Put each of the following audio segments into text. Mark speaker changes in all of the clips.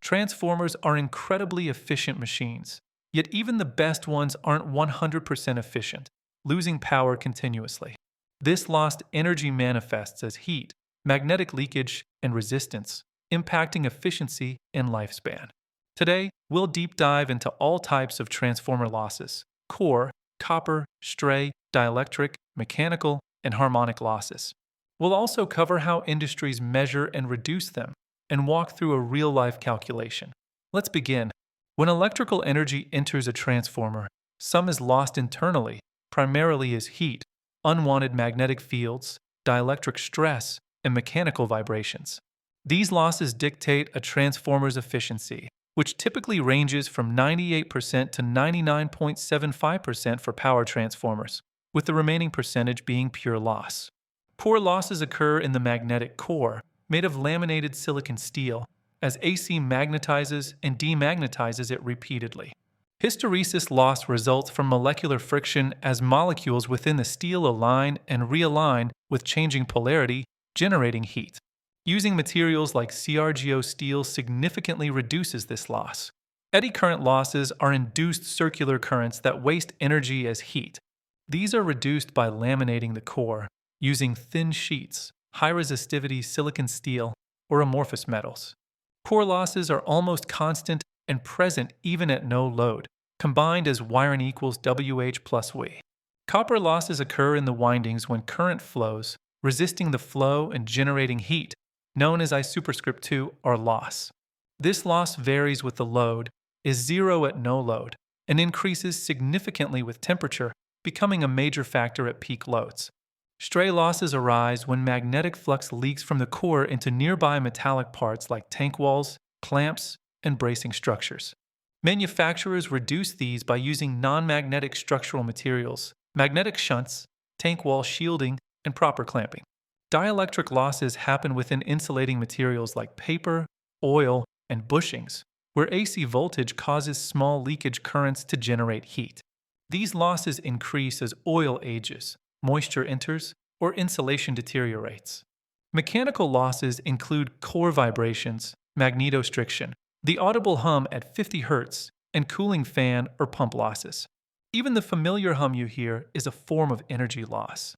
Speaker 1: Transformers are incredibly efficient machines, yet even the best ones aren't 100% efficient, losing power continuously. This lost energy manifests as heat, magnetic leakage, and resistance, impacting efficiency and lifespan. Today, we'll deep dive into all types of transformer losses: core, copper, stray, dielectric, mechanical, and harmonic losses. We'll also cover how industries measure and reduce them, and walk through a real-life calculation. Let's begin. When electrical energy enters a transformer, some is lost internally, primarily as heat, unwanted magnetic fields, dielectric stress, and mechanical vibrations. These losses dictate a transformer's efficiency, which typically ranges from 98% to 99.75% for power transformers, with the remaining percentage being pure loss. Poor losses occur in the magnetic core, made of laminated silicon steel, as AC magnetizes and demagnetizes it repeatedly. Hysteresis loss results from molecular friction as molecules within the steel align and realign with changing polarity, generating heat. Using materials like CRGO steel significantly reduces this loss. Eddy current losses are induced circular currents that waste energy as heat. These are reduced by laminating the core, using thin sheets, high-resistivity silicon steel, or amorphous metals. Core losses are almost constant and present even at no load, combined as wiring equals WH plus W. Copper losses occur in the windings when current flows, resisting the flow and generating heat, known as I superscript 2 or loss. This loss varies with the load, is zero at no load, and increases significantly with temperature, becoming a major factor at peak loads. Stray losses arise when magnetic flux leaks from the core into nearby metallic parts like tank walls, clamps, and bracing structures. Manufacturers reduce these by using non-magnetic structural materials, magnetic shunts, tank wall shielding, and proper clamping. Dielectric losses happen within insulating materials like paper, oil, and bushings, where AC voltage causes small leakage currents to generate heat. These losses increase as oil ages, moisture enters, or insulation deteriorates. Mechanical losses include core vibrations, magnetostriction, the audible hum at 50 Hz, and cooling fan or pump losses. Even the familiar hum you hear is a form of energy loss.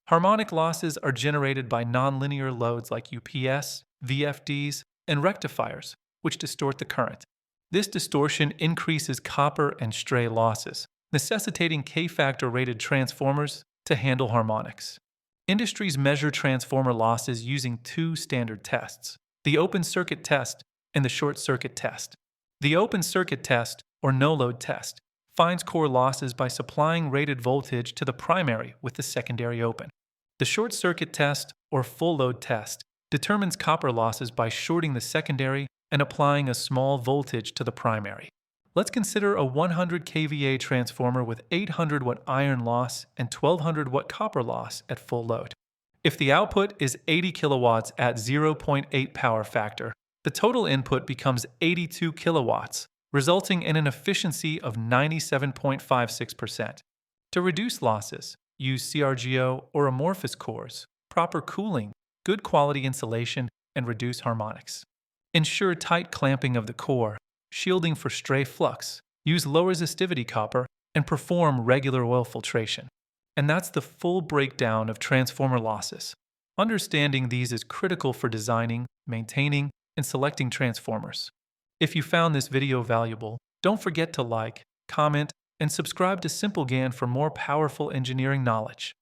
Speaker 1: Harmonic losses are generated by nonlinear loads like UPS, VFDs, and rectifiers, which distort the current. This distortion increases copper and stray losses, necessitating K-factor rated transformers to handle harmonics. Industries measure transformer losses using two standard tests: the open circuit test and the short circuit test. The open circuit test, or no-load test, finds core losses by supplying rated voltage to the primary with the secondary open. The short circuit test, or full load test, determines copper losses by shorting the secondary and applying a small voltage to the primary. Let's consider a 100 kVA transformer with 800 watt iron loss and 1200 watt copper loss at full load. If the output is 80 kilowatts at 0.8 power factor, the total input becomes 82 kilowatts, resulting in an efficiency of 97.56%. To reduce losses, use CRGO or amorphous cores, proper cooling, good quality insulation, and reduce harmonics. Ensure tight clamping of the core, shielding for stray flux, use low resistivity copper, and perform regular oil filtration. And that's the full breakdown of transformer losses. Understanding these is critical for designing, maintaining, and selecting transformers. If you found this video valuable, don't forget to like, comment, and subscribe to SimpleGAN for more powerful engineering knowledge.